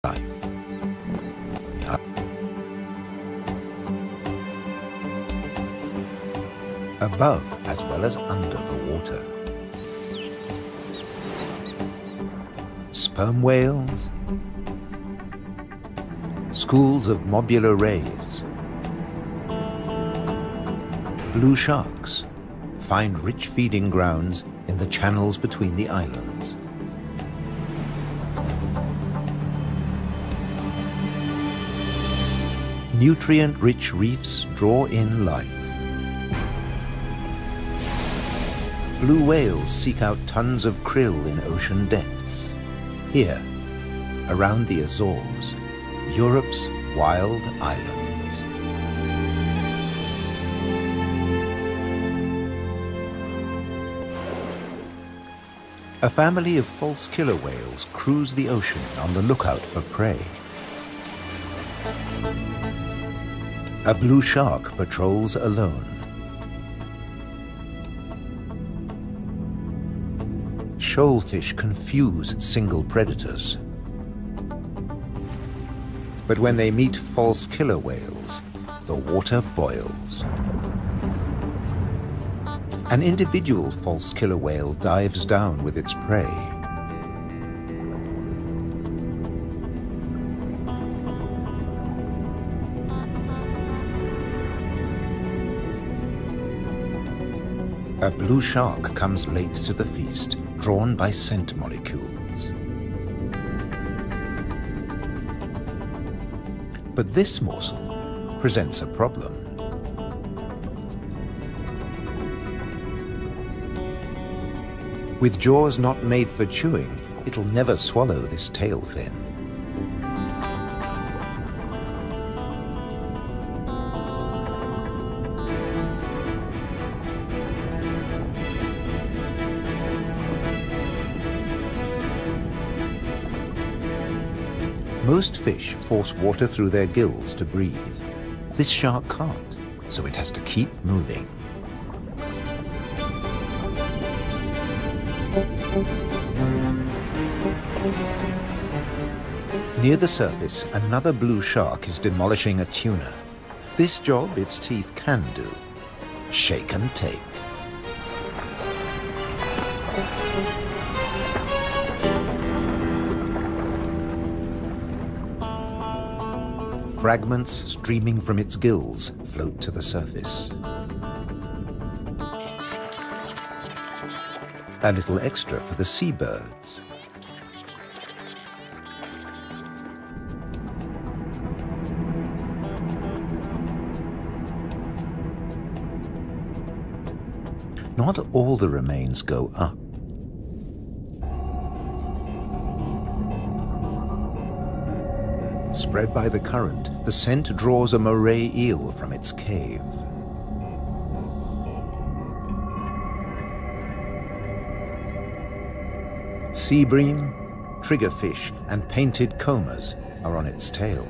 life. Above as well as under the water. Sperm whales, schools of mobular rays, blue sharks find rich feeding grounds in the channels between the islands. Nutrient-rich reefs draw in life. Blue whales seek out tons of krill in ocean depths. Here, around the Azores, Europe's wild islands. A family of false killer whales cruise the ocean on the lookout for prey. A blue shark patrols alone. Shoalfish confuse single predators. But when they meet false killer whales, the water boils. An individual false killer whale dives down with its prey. A blue shark comes late to the feast, drawn by scent molecules. But this morsel presents a problem. With jaws not made for chewing, it'll never swallow this tail fin. Most fish force water through their gills to breathe. This shark can't, so it has to keep moving. Near the surface, another blue shark is demolishing a tuna. This job its teeth can do: shake and take. Fragments streaming from its gills float to the surface. A little extra for the seabirds. Not all the remains go up. Spread by the current, the scent draws a moray eel from its cave. Sea bream, triggerfish, and painted combers are on its tail.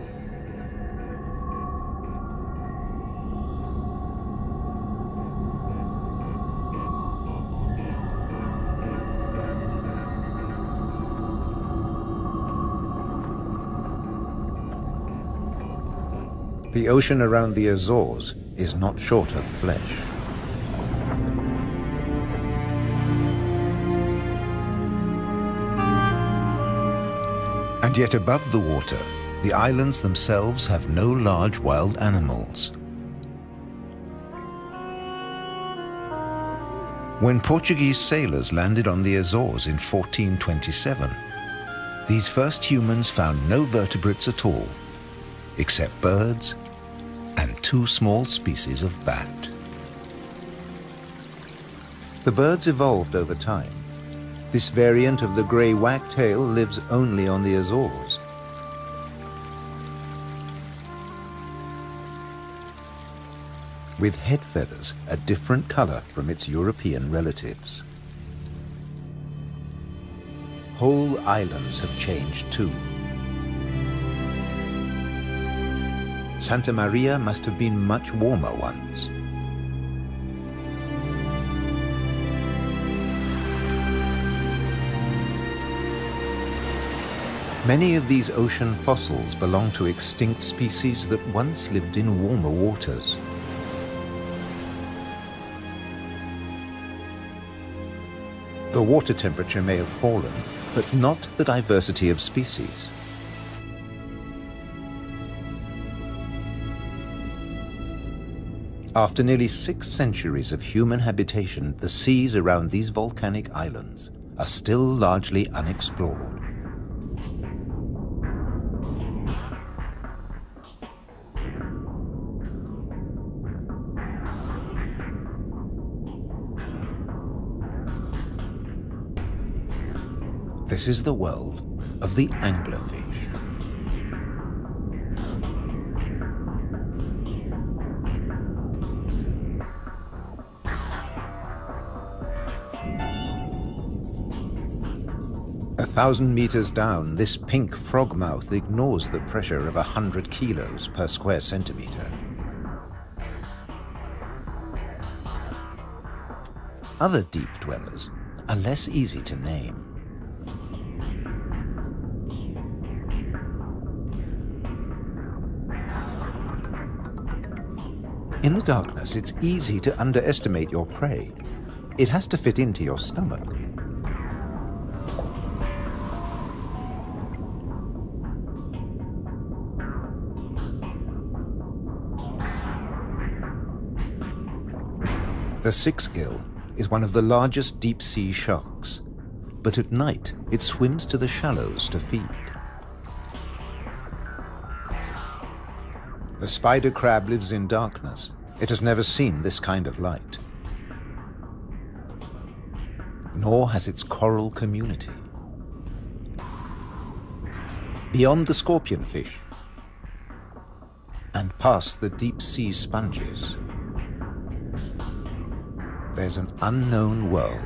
The ocean around the Azores is not short of flesh. And yet above the water, the islands themselves have no large wild animals. When Portuguese sailors landed on the Azores in 1427, these first humans found no vertebrates at all, except birds and two small species of bat. The birds evolved over time. This variant of the grey wagtail lives only on the Azores. With head feathers a different color from its European relatives. Whole islands have changed too. Santa Maria must have been much warmer once. Many of these ocean fossils belong to extinct species that once lived in warmer waters. The water temperature may have fallen, but not the diversity of species. After nearly 6 centuries of human habitation, the seas around these volcanic islands are still largely unexplored. This is the world of the anglerfish. A 1,000 meters down, this pink frogmouth ignores the pressure of 100 kilos per square centimeter. Other deep dwellers are less easy to name. In the darkness, it's easy to underestimate your prey. It has to fit into your stomach. The six-gill is one of the largest deep-sea sharks, but at night it swims to the shallows to feed. The spider crab lives in darkness. It has never seen this kind of light. Nor has its coral community. Beyond the scorpionfish and past the deep-sea sponges, there's an unknown world.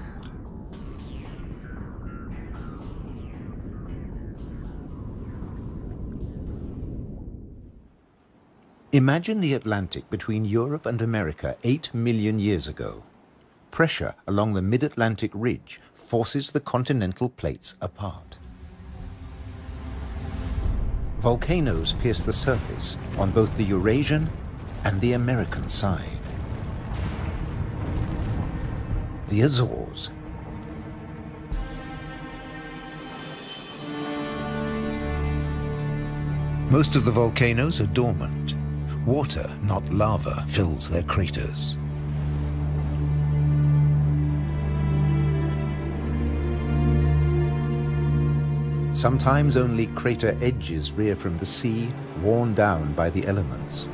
Imagine the Atlantic between Europe and America 8 million years ago. Pressure along the mid-Atlantic ridge forces the continental plates apart. Volcanoes pierce the surface on both the Eurasian and the American side. The Azores. Most of the volcanoes are dormant. Water, not lava, fills their craters. Sometimes only crater edges rear from the sea, worn down by the elements.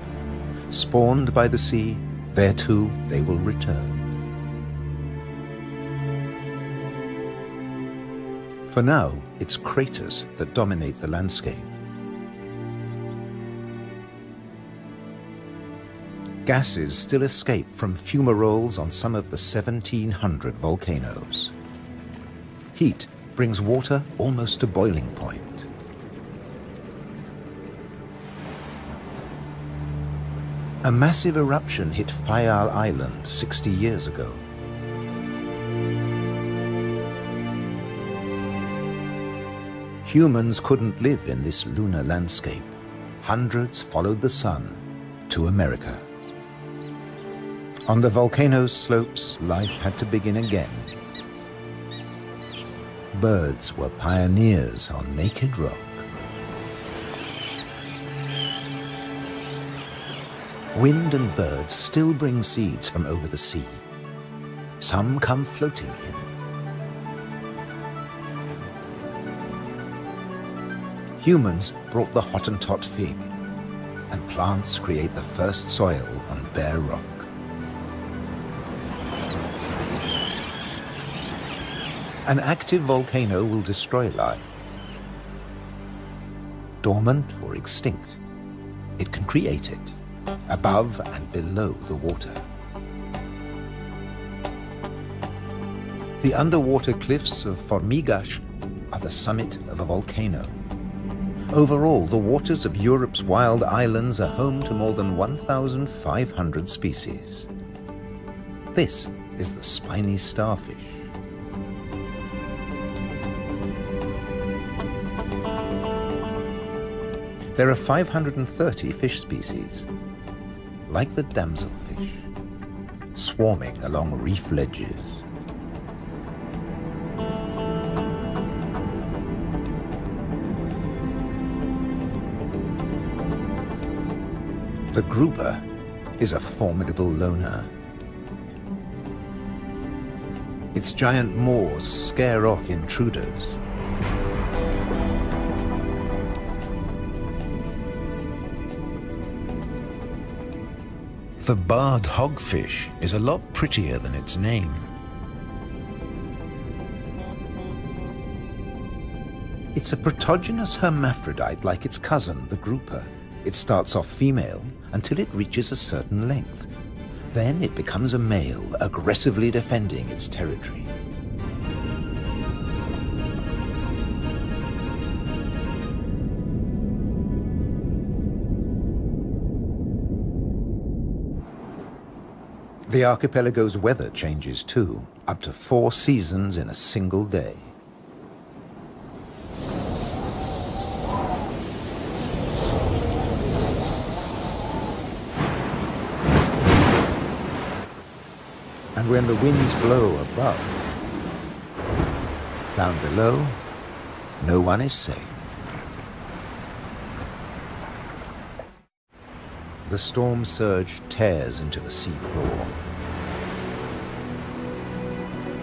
Spawned by the sea, there too they will return. For now, it's craters that dominate the landscape. Gases still escape from fumaroles on some of the 1,700 volcanoes. Heat brings water almost to boiling point. A massive eruption hit Fayal Island 60 years ago. Humans couldn't live in this lunar landscape. Hundreds followed the sun to America. On the volcano's slopes, life had to begin again. Birds were pioneers on naked rock. Wind and birds still bring seeds from over the sea. Some come floating in. Humans brought the Hottentot fig, and plants create the first soil on bare rock. An active volcano will destroy life. Dormant or extinct, it can create it, above and below the water. The underwater cliffs of Formigas are the summit of a volcano. Overall, the waters of Europe's wild islands are home to more than 1,500 species. This is the spiny starfish. There are 530 fish species, like the damselfish, swarming along reef ledges. The grouper is a formidable loner. Its giant maws scare off intruders. The barred hogfish is a lot prettier than its name. It's a protogynous hermaphrodite like its cousin, the grouper. It starts off female until it reaches a certain length. Then it becomes a male, aggressively defending its territory. The archipelago's weather changes too, up to 4 seasons in a single day. And when the winds blow above, down below, no one is safe. The storm surge tears into the seafloor.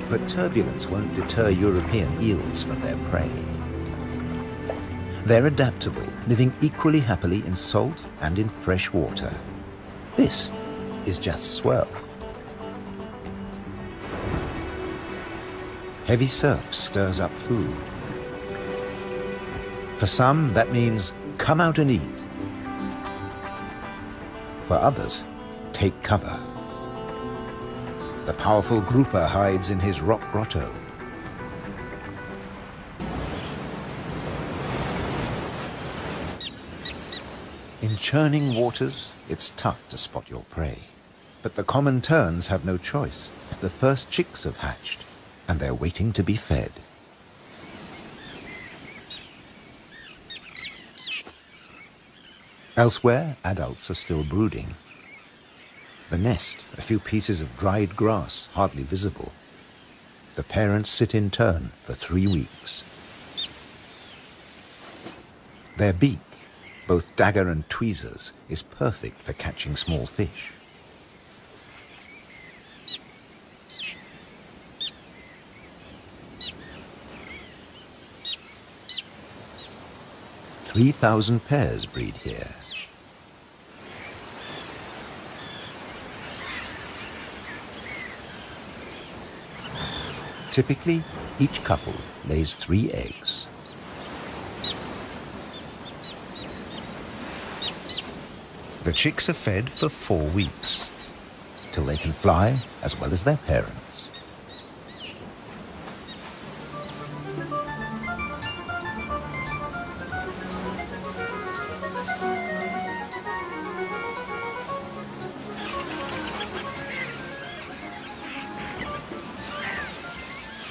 But turbulence won't deter European eels from their prey. They're adaptable, living equally happily in salt and in fresh water. This is just swell. Heavy surf stirs up food. For some, that means come out and eat. For others, take cover. The powerful grouper hides in his rock grotto. In churning waters, it's tough to spot your prey. But the common terns have no choice. The first chicks have hatched, and they're waiting to be fed. Elsewhere, adults are still brooding. The nest, a few pieces of dried grass, hardly visible. The parents sit in turn for 3 weeks. Their beak, both dagger and tweezers, is perfect for catching small fish. "3,000 pairs breed here. Typically, each couple lays 3 eggs. The chicks are fed for 4 weeks, till they can fly as well as their parents.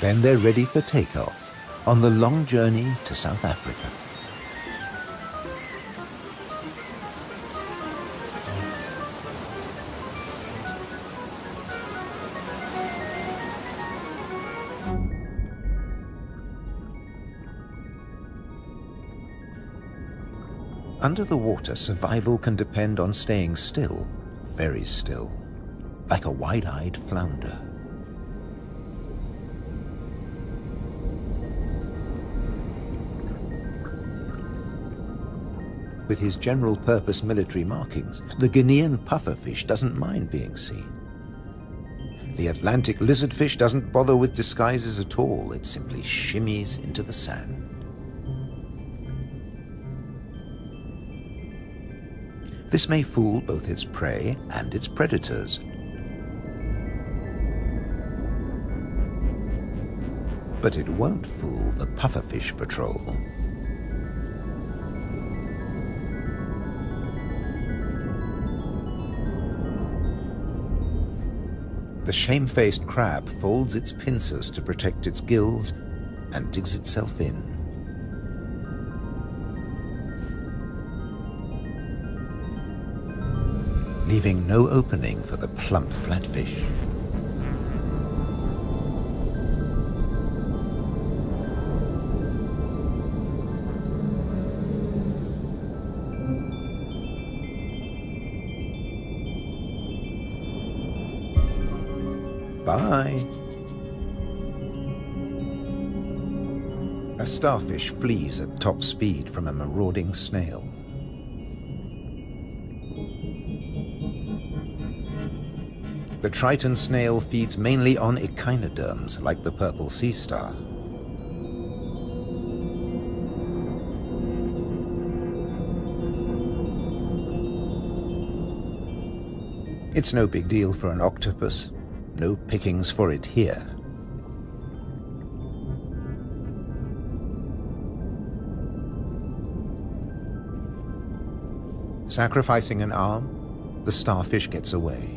Then they're ready for takeoff on the long journey to South Africa. Under the water, survival can depend on staying still, very still, like a wide-eyed flounder. With his general-purpose military markings, the Guinean pufferfish doesn't mind being seen. The Atlantic lizardfish doesn't bother with disguises at all. It simply shimmies into the sand. This may fool both its prey and its predators. But it won't fool the pufferfish patrol. The shamefaced crab folds its pincers to protect its gills and digs itself in. leaving no opening for the plump flatfish. Bye. A starfish flees at top speed from a marauding snail. The Triton snail feeds mainly on echinoderms like the purple sea star. It's no big deal for an octopus. No pickings for it here. Sacrificing an arm, the starfish gets away.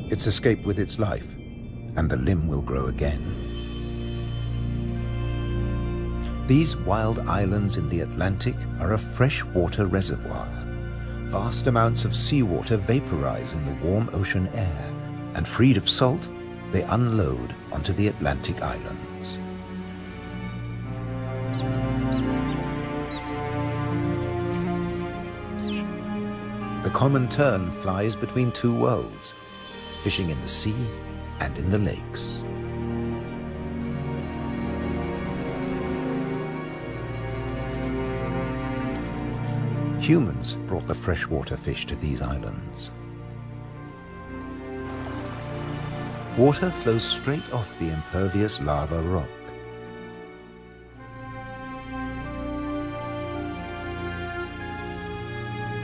It's escaped with its life, and the limb will grow again. These wild islands in the Atlantic are a freshwater reservoir. Vast amounts of seawater vaporize in the warm ocean air, and freed of salt, they unload onto the Atlantic islands. The common tern flies between two worlds, fishing in the sea and in the lakes. Humans brought the freshwater fish to these islands. Water flows straight off the impervious lava rock.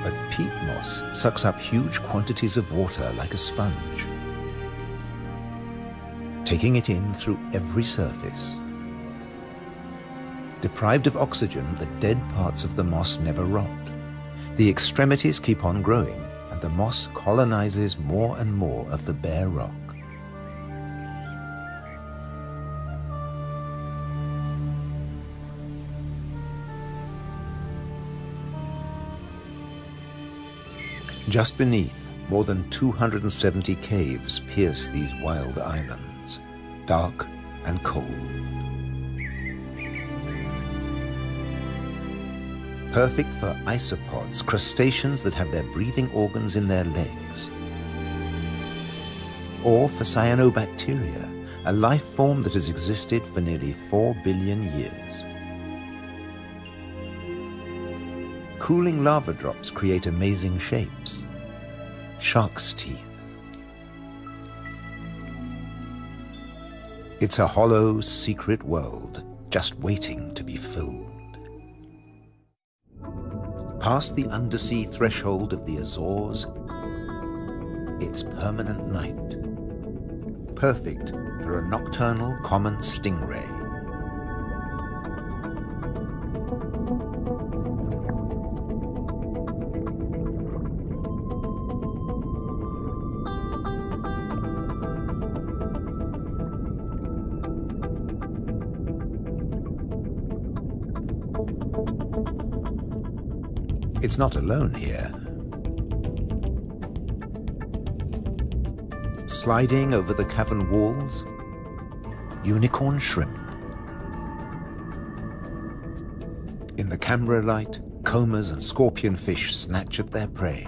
But peat moss sucks up huge quantities of water like a sponge, taking it in through every surface. Deprived of oxygen, the dead parts of the moss never rot. The extremities keep on growing, and the moss colonizes more and more of the bare rock. Just beneath, more than 270 caves pierce these wild islands, dark and cold. Perfect for isopods, crustaceans that have their breathing organs in their legs. Or for cyanobacteria, a life form that has existed for nearly 4 billion years. Cooling lava drops create amazing shapes. Shark's teeth. It's a hollow, secret world, just waiting to be filled. Past the undersea threshold of the Azores, it's permanent night. Perfect for a nocturnal common stingray. It's not alone here. Sliding over the cavern walls, unicorn shrimp. In the camera light, combers and scorpionfish snatch at their prey.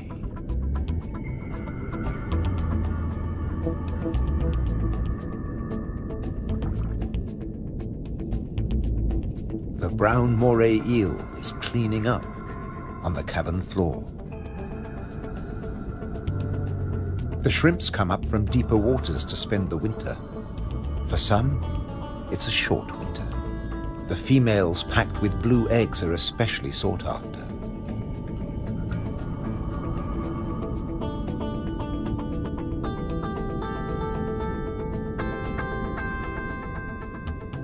The brown moray eel is cleaning up on the cavern floor. The shrimps come up from deeper waters to spend the winter. For some, it's a short winter. The females packed with blue eggs are especially sought after.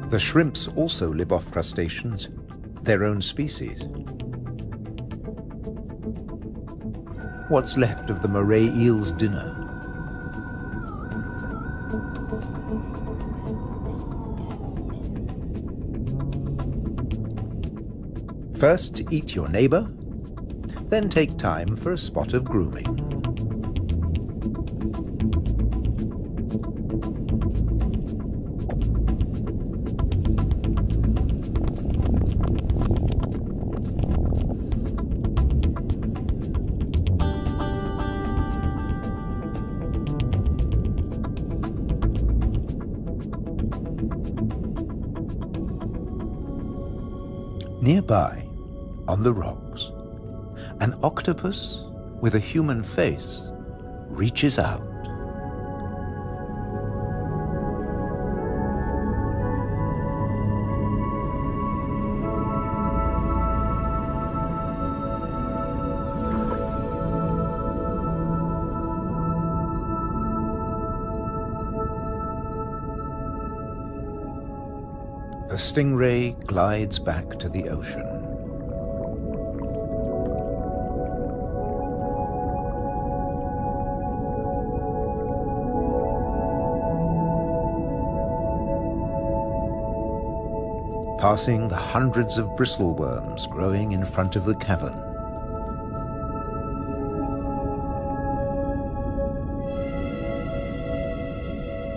The shrimps also live off crustaceans, their own species. What's left of the moray eel's dinner? First, eat your neighbor, then take time for a spot of grooming. Nearby, on the rocks, an octopus with a human face reaches out. The stingray glides back to the ocean. Passing the hundreds of bristleworms growing in front of the cavern.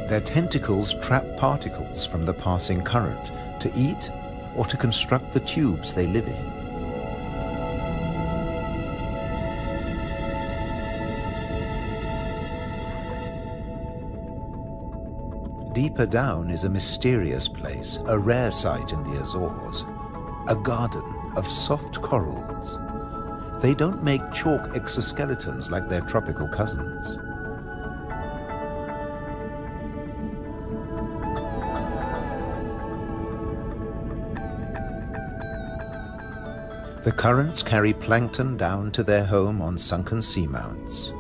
Their tentacles trap particles from the passing current to eat or to construct the tubes they live in. Deeper down is a mysterious place, a rare sight in the Azores, a garden of soft corals. They don't make chalk exoskeletons like their tropical cousins. The currents carry plankton down to their home on sunken seamounts.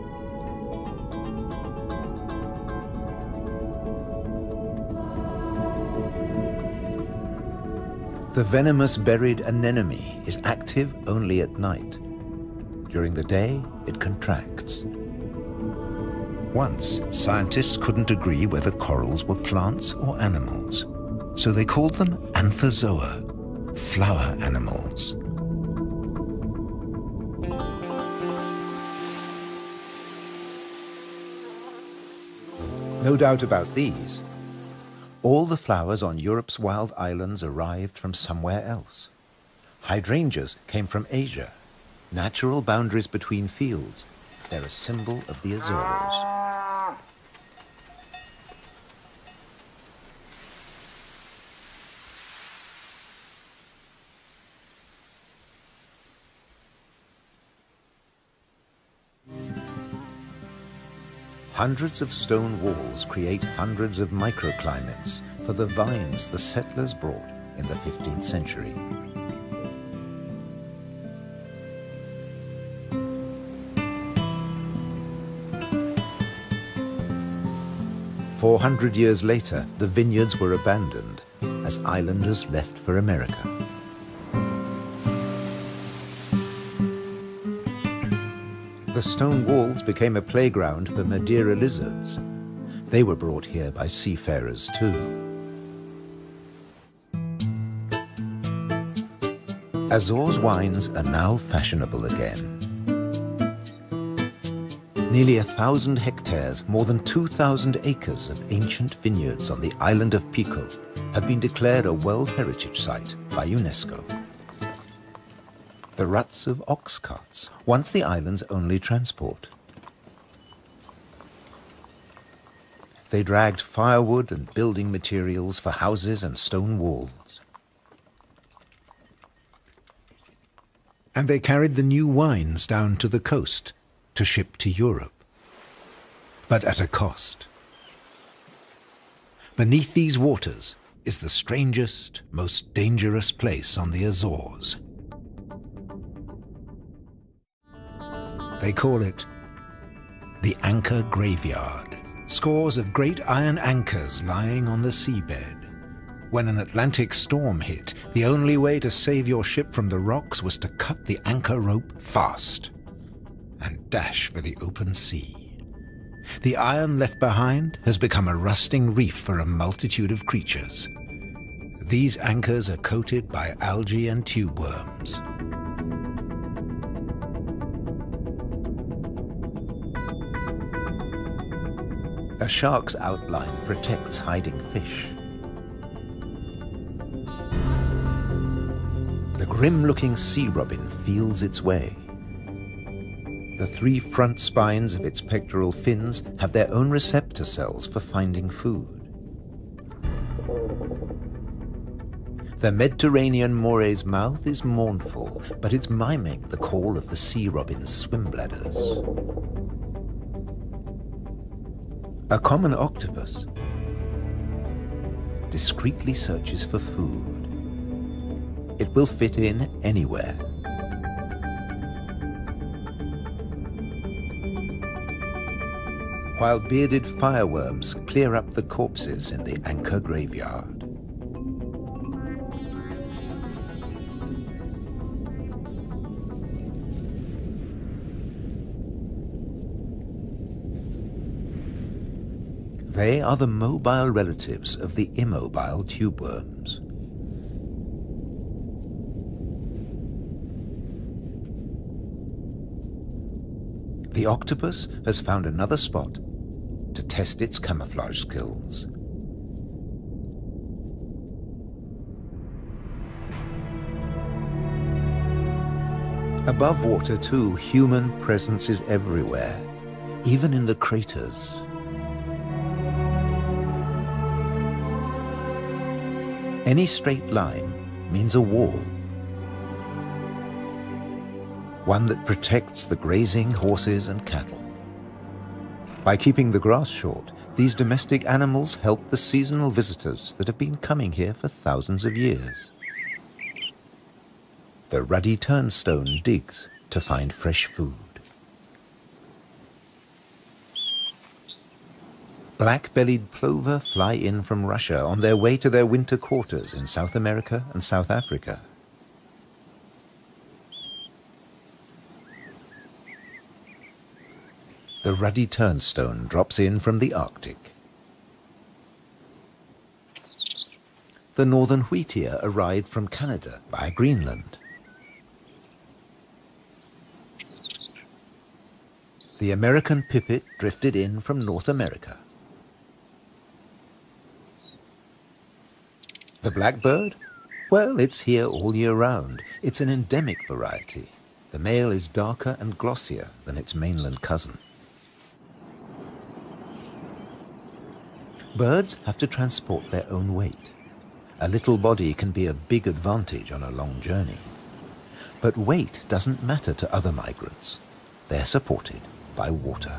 The venomous buried anemone is active only at night. During the day, it contracts. Once, scientists couldn't agree whether corals were plants or animals, so they called them anthozoa, flower animals. No doubt about these. All the flowers on Europe's wild islands arrived from somewhere else. Hydrangeas came from Asia. Natural boundaries between fields. They're a symbol of the Azores. Hundreds of stone walls create hundreds of microclimates for the vines the settlers brought in the 15th century. "400 years later, the vineyards were abandoned as islanders left for America. The stone walls became a playground for Madeira lizards. They were brought here by seafarers too. Azores wines are now fashionable again. Nearly 1,000 hectares, more than 2,000 acres of ancient vineyards on the island of Pico have been declared a World Heritage Site by UNESCO. The ruts of ox carts, once the island's only transport. They dragged firewood and building materials for houses and stone walls. And they carried the new wines down to the coast to ship to Europe, but at a cost. Beneath these waters is the strangest, most dangerous place on the Azores. They call it the Anchor Graveyard. Scores of great iron anchors lying on the seabed. When an Atlantic storm hit, the only way to save your ship from the rocks was to cut the anchor rope fast and dash for the open sea. The iron left behind has become a rusting reef for a multitude of creatures. These anchors are coated by algae and tube worms. A shark's outline protects hiding fish. The grim-looking sea robin feels its way. The 3 front spines of its pectoral fins have their own receptor cells for finding food. The Mediterranean moray's mouth is mournful, but it's miming the call of the sea robin's swim bladders. A common octopus discreetly searches for food. It will fit in anywhere. While bearded fireworms clear up the corpses in the anchor graveyard. They are the mobile relatives of the immobile tube worms. The octopus has found another spot to test its camouflage skills. Above water too, human presence is everywhere, even in the craters. Any straight line means a wall. One that protects the grazing horses and cattle. By keeping the grass short, these domestic animals help the seasonal visitors that have been coming here for thousands of years. The ruddy turnstone digs to find fresh food. Black-bellied plover fly in from Russia on their way to their winter quarters in South America and South Africa. The ruddy turnstone drops in from the Arctic. The northern wheatear arrived from Canada via Greenland. The American pipit drifted in from North America. The blackbird? Well, it's here all year round. It's an endemic variety. The male is darker and glossier than its mainland cousin. Birds have to transport their own weight. A little body can be a big advantage on a long journey. But weight doesn't matter to other migrants. They're supported by water.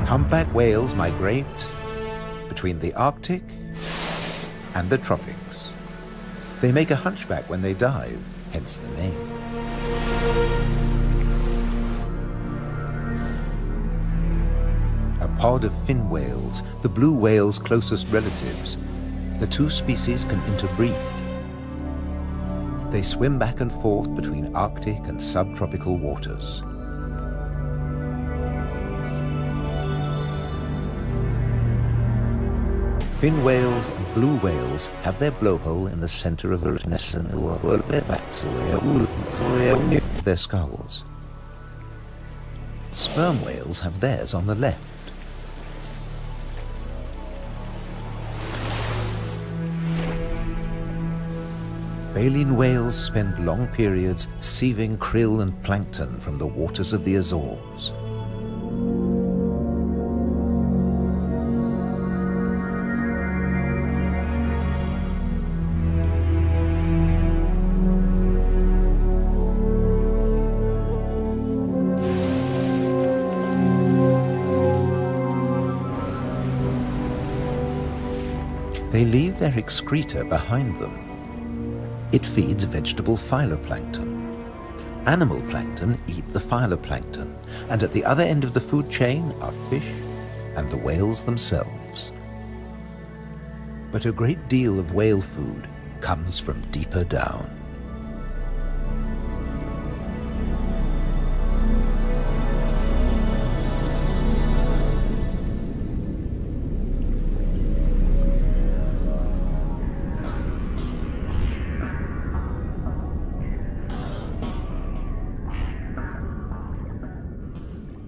Humpback whales migrate between the Arctic and the tropics. They make a hunchback when they dive, hence the name. A pod of fin whales, the blue whale's closest relatives, the 2 species can interbreed. They swim back and forth between Arctic and subtropical waters. Fin whales and blue whales have their blowhole in the center of their skulls. Sperm whales have theirs on the left. Baleen whales spend long periods sieving krill and plankton from the waters of the Azores. They leave their excreta behind them. It feeds vegetable phytoplankton. Animal plankton eat the phytoplankton, and at the other end of the food chain are fish and the whales themselves. But a great deal of whale food comes from deeper down.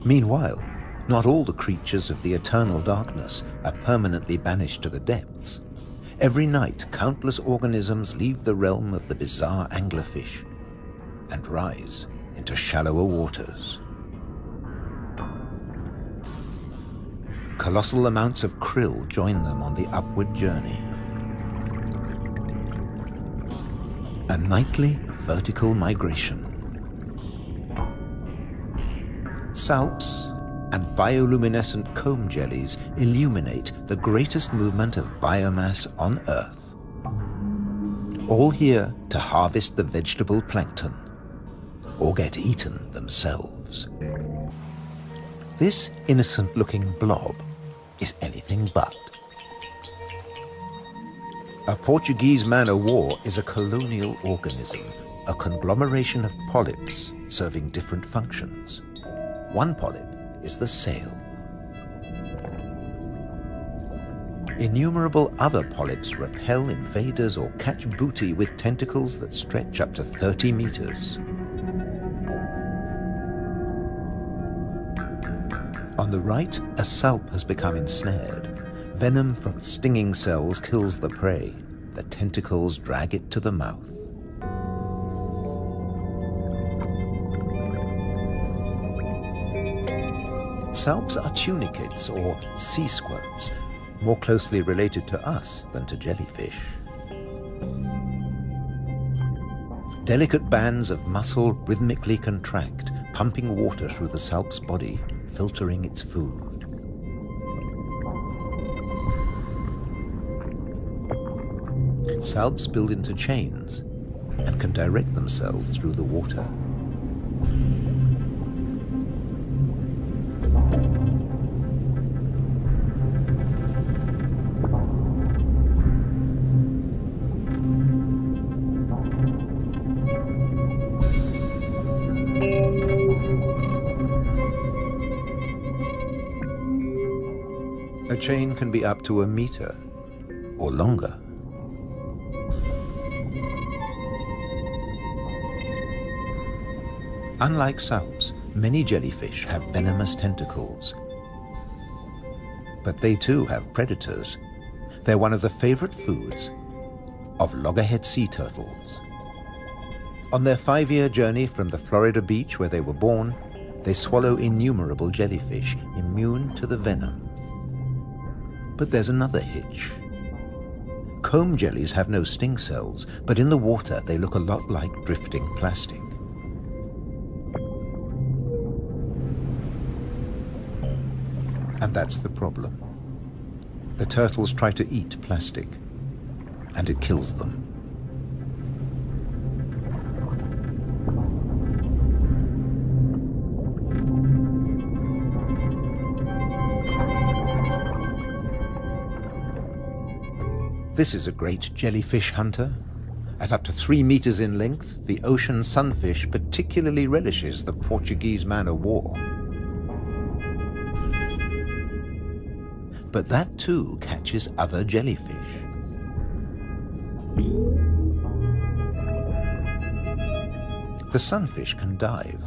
Meanwhile, not all the creatures of the eternal darkness are permanently banished to the depths. Every night, countless organisms leave the realm of the bizarre anglerfish and rise into shallower waters. Colossal amounts of krill join them on the upward journey. A nightly vertical migration. Salps and bioluminescent comb jellies illuminate the greatest movement of biomass on Earth. All here to harvest the vegetable plankton, or get eaten themselves. This innocent-looking blob is anything but. A Portuguese man-o'-war is a colonial organism, a conglomeration of polyps serving different functions. One polyp is the sail. Innumerable other polyps repel invaders or catch booty with tentacles that stretch up to 30 meters. On the right, a salp has become ensnared. Venom from stinging cells kills the prey. The tentacles drag it to the mouth. Salps are tunicates or sea squirts, more closely related to us than to jellyfish. Delicate bands of muscle rhythmically contract, pumping water through the salp's body, filtering its food. Salps build into chains and can direct themselves through the water. A chain can be up to a meter or longer. Unlike salps, many jellyfish have venomous tentacles. But they too have predators. They're one of the favorite foods of loggerhead sea turtles. On their 5-year journey from the Florida beach where they were born, they swallow innumerable jellyfish immune to the venom. But there's another hitch. Comb jellies have no sting cells, but in the water they look a lot like drifting plastic. And that's the problem. The turtles try to eat plastic, and it kills them. This is a great jellyfish hunter. At up to 3 meters in length, the ocean sunfish particularly relishes the Portuguese man-o'-war. But that too catches other jellyfish. The sunfish can dive.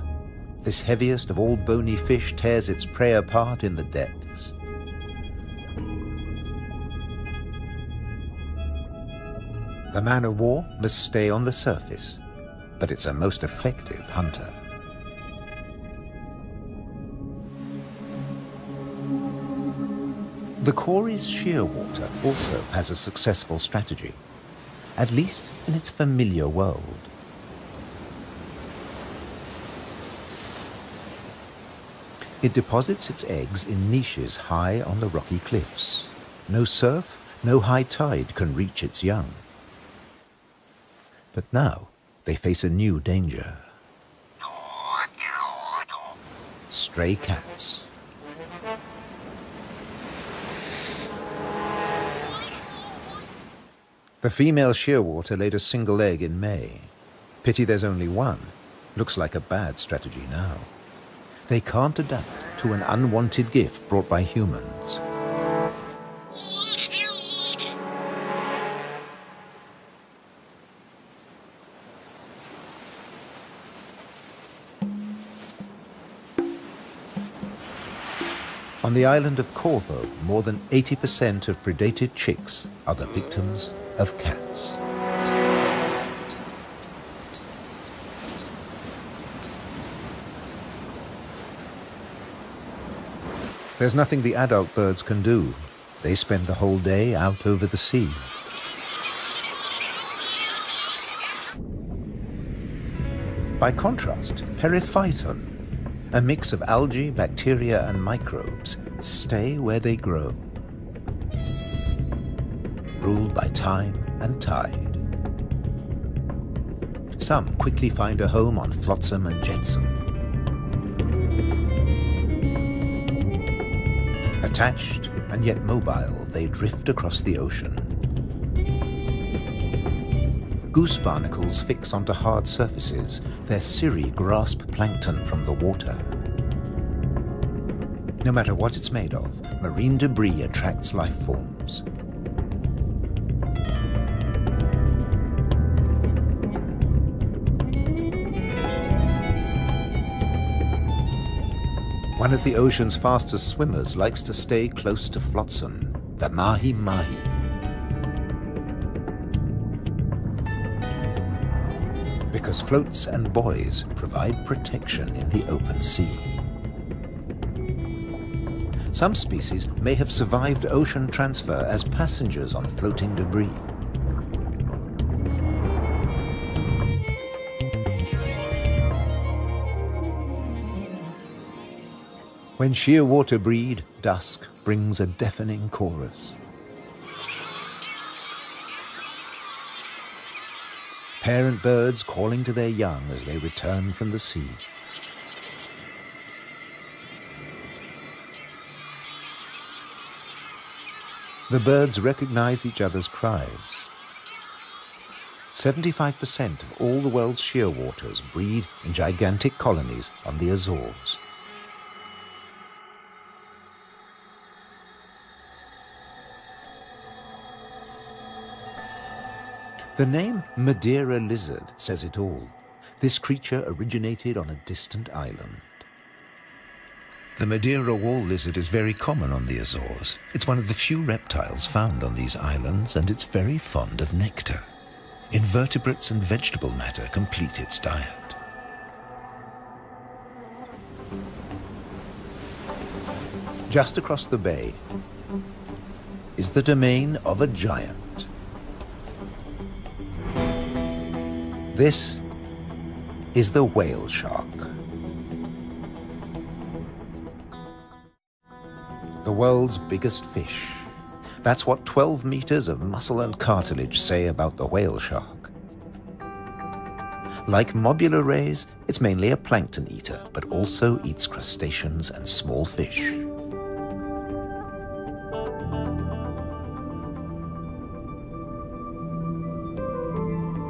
This heaviest of all bony fish tears its prey apart in the depths. The man-o'-war must stay on the surface, but it's a most effective hunter. The Cory's shearwater also has a successful strategy, at least in its familiar world. It deposits its eggs in niches high on the rocky cliffs. No surf, no high tide can reach its young. But now they face a new danger. Stray cats. The female shearwater laid a single egg in May. Pity there's only one. Looks like a bad strategy now. They can't adapt to an unwanted gift brought by humans. On the island of Corvo, more than 80% of predated chicks are the victims of cats. There's nothing the adult birds can do. They spend the whole day out over the sea. By contrast, periphyton, a mix of algae, bacteria and microbes, stay where they grow, ruled by time and tide. Some quickly find a home on flotsam and jetsam. Attached and yet mobile, they drift across the ocean. Goose barnacles fix onto hard surfaces. Their cirri grasp plankton from the water. No matter what it's made of, marine debris attracts life forms. One of the ocean's fastest swimmers likes to stay close to flotsam, the mahi-mahi. Because floats and buoys provide protection in the open sea. Some species may have survived ocean transfer as passengers on floating debris. When shearwater breed, dusk brings a deafening chorus. Parent birds calling to their young as they return from the sea. The birds recognize each other's cries. 75% of all the world's shearwaters breed in gigantic colonies on the Azores. The name Madeira lizard says it all. This creature originated on a distant island. The Madeira wall lizard is very common on the Azores. It's one of the few reptiles found on these islands, and it's very fond of nectar. Invertebrates and vegetable matter complete its diet. Just across the bay is the domain of a giant. This is the whale shark. The world's biggest fish. That's what 12 meters of muscle and cartilage say about the whale shark. Like mobula rays, it's mainly a plankton eater, but also eats crustaceans and small fish.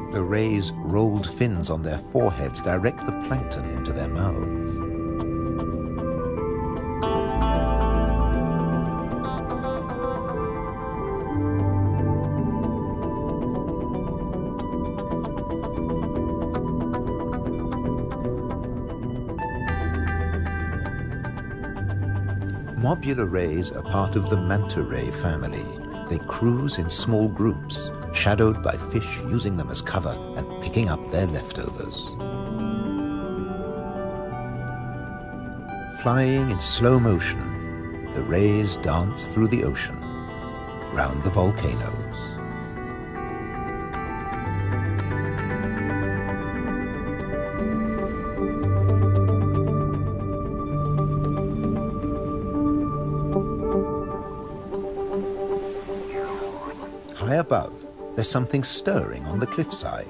The rays' rolled fins on their foreheads direct the plankton into their mouths. Mobula rays are part of the manta ray family. They cruise in small groups, shadowed by fish using them as cover and picking up their leftovers. Flying in slow motion, the rays dance through the ocean, round the volcanoes. High above, there's something stirring on the cliffside.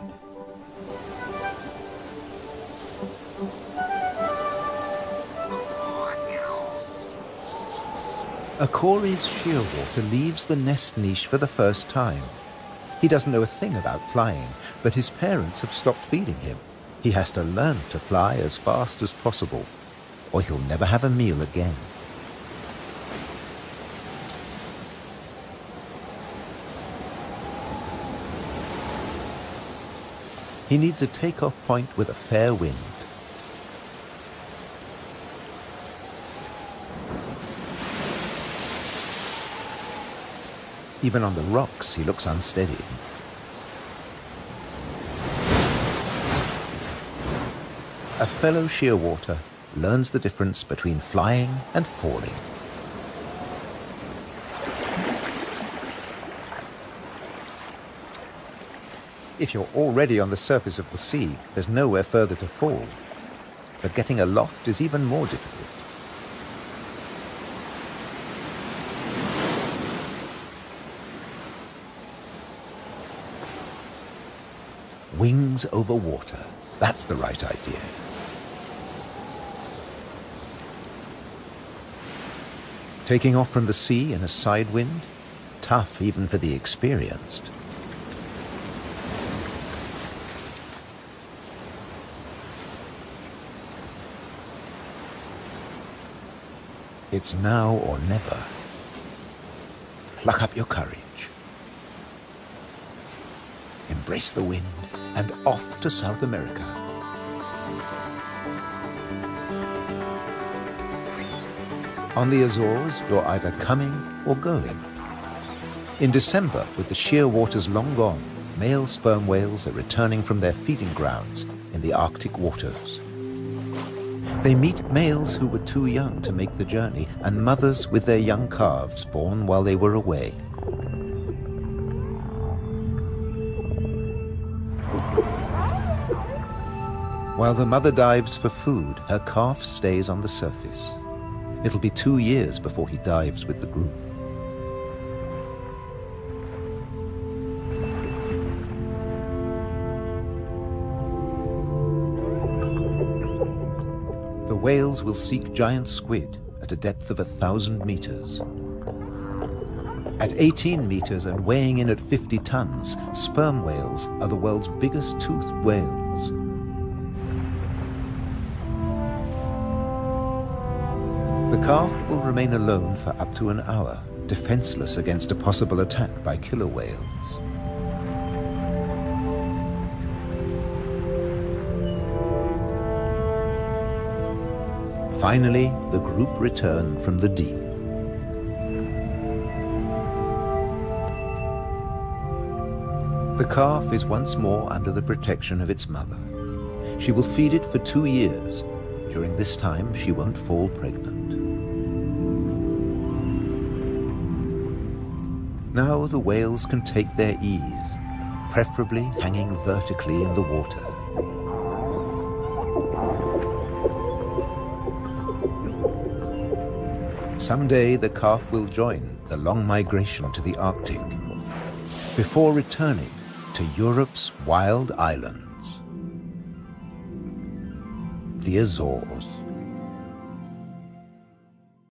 A Cory's shearwater leaves the nest niche for the first time. He doesn't know a thing about flying, but his parents have stopped feeding him. He has to learn to fly as fast as possible, or he'll never have a meal again. He needs a takeoff point with a fair wind. Even on the rocks, he looks unsteady. A fellow shearwater learns the difference between flying and falling. If you're already on the surface of the sea, there's nowhere further to fall. But getting aloft is even more difficult. Wings over water. That's the right idea. Taking off from the sea in a side wind? Tough even for the experienced. It's now or never. Pluck up your courage. Embrace the wind and off to South America. On the Azores, you're either coming or going. In December, with the shearwaters long gone, male sperm whales are returning from their feeding grounds in the Arctic waters. They meet males who were too young to make the journey and mothers with their young calves born while they were away. While the mother dives for food, her calf stays on the surface. It'll be 2 years before he dives with the group. The whales will seek giant squid at a depth of 1,000 meters. At 18 meters and weighing in at 50 tons, sperm whales are the world's biggest toothed whales. The calf will remain alone for up to an hour, defenseless against a possible attack by killer whales. Finally, the group return from the deep. The calf is once more under the protection of its mother. She will feed it for 2 years. During this time, she won't fall pregnant. Now the whales can take their ease, preferably hanging vertically in the water. Someday the calf will join the long migration to the Arctic, before returning to Europe's wild islands, the Azores.